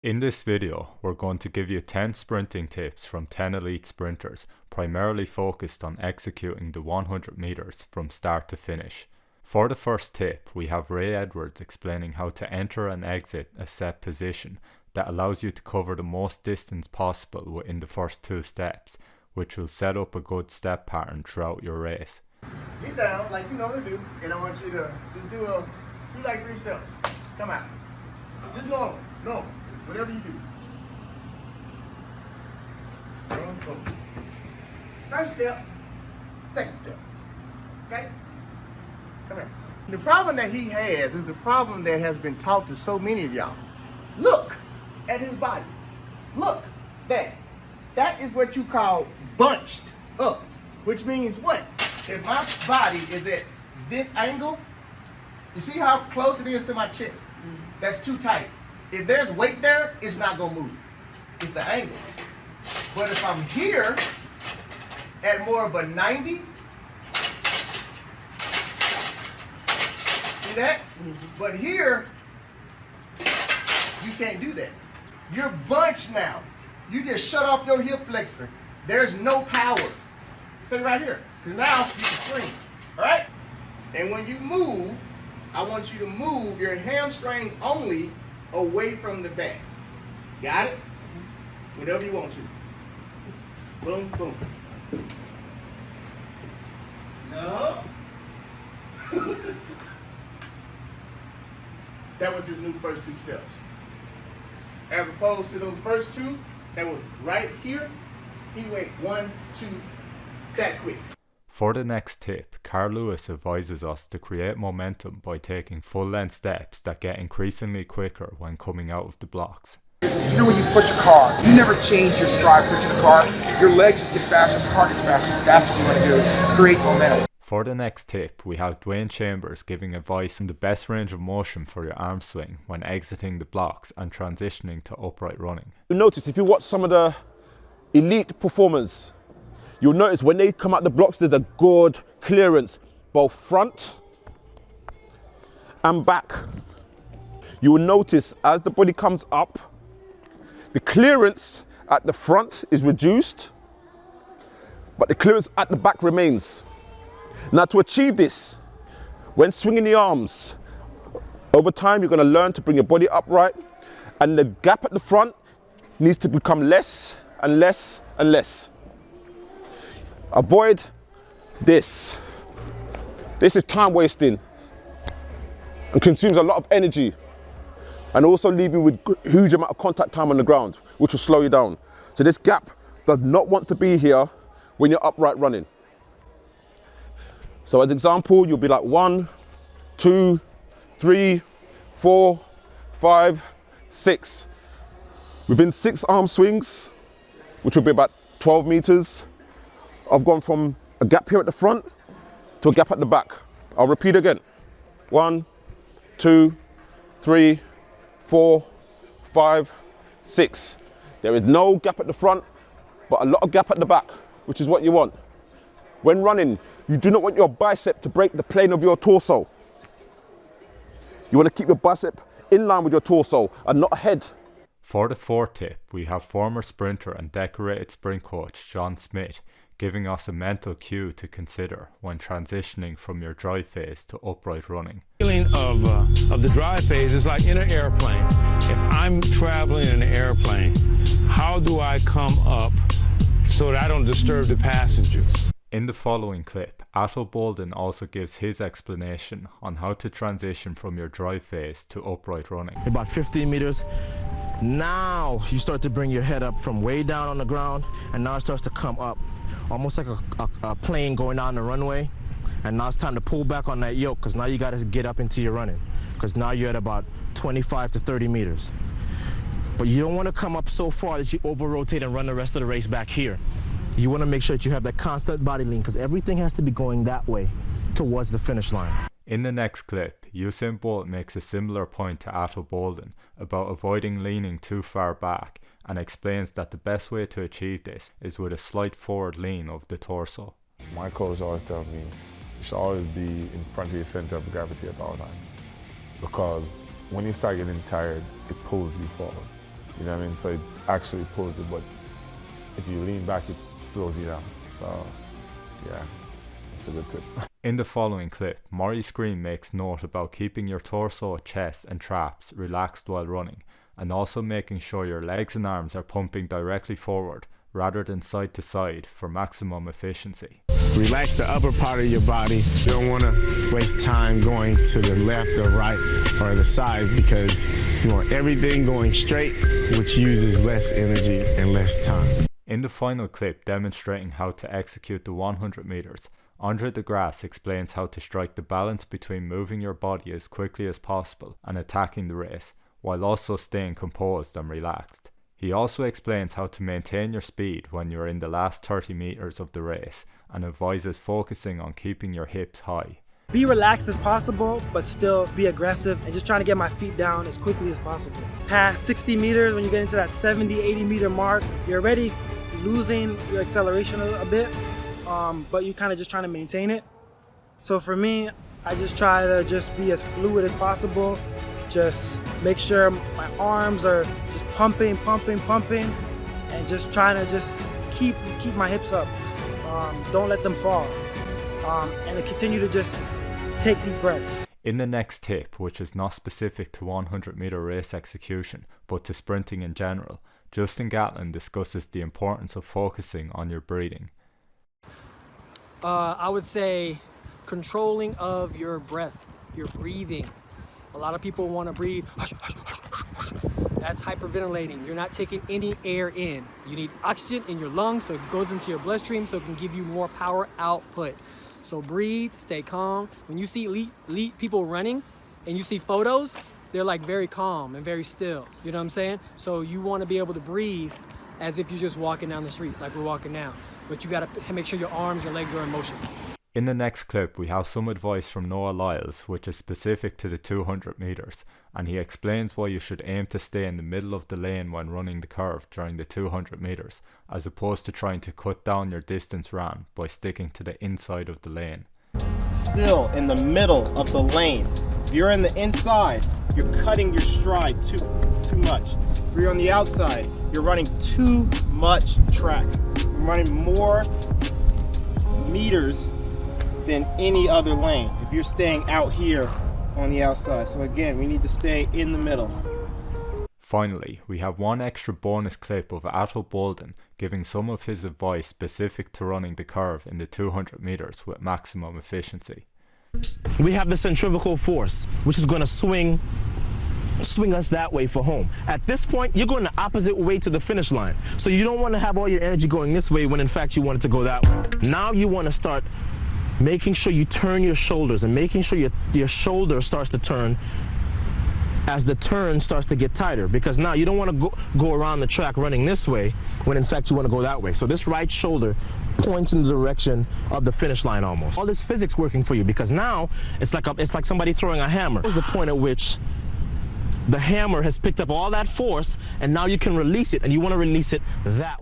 In this video, we're going to give you 10 sprinting tips from 10 elite sprinters, primarily focused on executing the 100 meters from start to finish. For the first tip, we have Ray Edwards explaining how to enter and exit a set position that allows you to cover the most distance possible within the first 2 steps, which will set up a good step pattern throughout your race. Get down like you normally do, and I want you to just do like 3 steps. Come out. Just normal. Whatever you do. Boom, boom. First step, second step. Okay? Come here. The problem that he has is the problem that has been taught to so many of y'all. Look at his body. Look, that is what you call bunched up, which means what? If my body is at this angle, you see how close it is to my chest? That's too tight. If there's weight there, it's not gonna move. It's the angle. But if I'm here at more of a 90, see that? But here, you can't do that. You're bunched now. You just shut off your hip flexor. There's no power. Stay right here, because now you can spring, all right? And when you move, I want you to move your hamstring only away from the back. Got it? Whenever you want to. Boom, boom. No. That was his new first 2 steps. As opposed to those first 2, that was right here. He went 1, 2, that quick. For the next tip, Carl Lewis advises us to create momentum by taking full-length steps that get increasingly quicker when coming out of the blocks. You know when you push a car, you never change your stride pushing the car. Your legs just get faster as the car gets faster. That's what you want to do, create momentum. For the next tip, we have Dwayne Chambers giving advice on the best range of motion for your arm swing when exiting the blocks and transitioning to upright running. You'll notice if you watch some of the elite performers, you'll notice when they come out the blocks, there's a good clearance, both front and back. You will notice as the body comes up, the clearance at the front is reduced, but the clearance at the back remains. Now to achieve this, when swinging the arms, over time you're going to learn to bring your body upright, and the gap at the front needs to become less and less and less. Avoid this. This is time wasting and consumes a lot of energy, and also leave you with a huge amount of contact time on the ground, which will slow you down. So this gap does not want to be here when you're upright running. So as an example, you'll be like 1, 2, 3, 4, 5, 6. Within 6 arm swings, which will be about 12 meters, I've gone from a gap here at the front to a gap at the back. I'll repeat again. 1, 2, 3, 4, 5, 6. There is no gap at the front, but a lot of gap at the back, which is what you want. When running, you do not want your bicep to break the plane of your torso. You want to keep your bicep in line with your torso and not ahead. For the fourth tip, we have former sprinter and decorated sprint coach John Smith giving us a mental cue to consider when transitioning from your drive phase to upright running. Feeling of the drive phase is like in an airplane. If I'm traveling in an airplane, how do I come up so that I don't disturb the passengers? In the following clip, Atul Bolden also gives his explanation on how to transition from your drive phase to upright running. About 15 meters. Now you start to bring your head up from way down on the ground, and now it starts to come up, almost like a plane going down the runway. And now it's time to pull back on that yoke, because now you got to get up into your running, because now you're at about 25 to 30 meters. But you don't want to come up so far that you over-rotate and run the rest of the race back here. You want to make sure that you have that constant body lean, because everything has to be going that way towards the finish line. In the next clip, Usain Bolt makes a similar point to Atul Bolden about avoiding leaning too far back and explains that the best way to achieve this is with a slight forward lean of the torso. My coach always tells me you should always be in front of your center of gravity at all times, because when you start getting tired, it pulls you forward. You know what I mean? So it actually pulls it, but if you lean back, it slows you down. So yeah, it's a good tip. In the following clip, Maurice Green makes note about keeping your torso, chest and traps relaxed while running, and also making sure your legs and arms are pumping directly forward rather than side to side for maximum efficiency. Relax the upper part of your body. You don't want to waste time going to the left or right or the sides, because you want everything going straight, which uses less energy and less time. In the final clip demonstrating how to execute the 100 meters, Andre de Grasse explains how to strike the balance between moving your body as quickly as possible and attacking the race, while also staying composed and relaxed. He also explains how to maintain your speed when you're in the last 30 meters of the race, and advises focusing on keeping your hips high. Be relaxed as possible, but still be aggressive and just trying to get my feet down as quickly as possible. Past 60 meters, when you get into that 70, 80 meter mark, you're already losing your acceleration a bit, but you're kind of just trying to maintain it. So for me, I just try to just be as fluid as possible. Just make sure my arms are just pumping, and just trying to just keep my hips up. Don't let them fall. And to continue to just take deep breaths. In the next tip, which is not specific to 100 meter race execution, but to sprinting in general, Justin Gatlin discusses the importance of focusing on your breathing. I would say controlling of your breath, your breathing. A lot of people want to breathe. That's hyperventilating. You're not taking any air in. You need oxygen in your lungs so it goes into your bloodstream so it can give you more power output. So breathe, stay calm. When you see elite people running and you see photos, they're like very calm and very still. You know what I'm saying? So you want to be able to breathe as if you're just walking down the street like we're walking now. But you got to make sure your arms, your legs are in motion. In the next clip, we have some advice from Noah Lyles, which is specific to the 200 meters, and he explains why you should aim to stay in the middle of the lane when running the curve during the 200 meters, as opposed to trying to cut down your distance ran by sticking to the inside of the lane. Still in the middle of the lane. If you're in the inside, you're cutting your stride too much. If you're on the outside, you're running too much track. You're running more meters than any other lane if you're staying out here on the outside. So again, we need to stay in the middle. Finally, we have one extra bonus clip of Atul Bolden giving some of his advice specific to running the curve in the 200 meters with maximum efficiency. We have the centrifugal force, which is going to swing us that way for home. At this point, you're going the opposite way to the finish line. So you don't want to have all your energy going this way when in fact you want it to go that way. Now you want to start making sure you turn your shoulders and making sure your shoulder starts to turn as the turn starts to get tighter, because now you don't want to go around the track running this way when in fact you want to go that way. So this right shoulder points in the direction of the finish line almost. All this physics working for you, because now it's like somebody throwing a hammer. This is the point at which the hammer has picked up all that force and now you can release it, and you want to release it that way.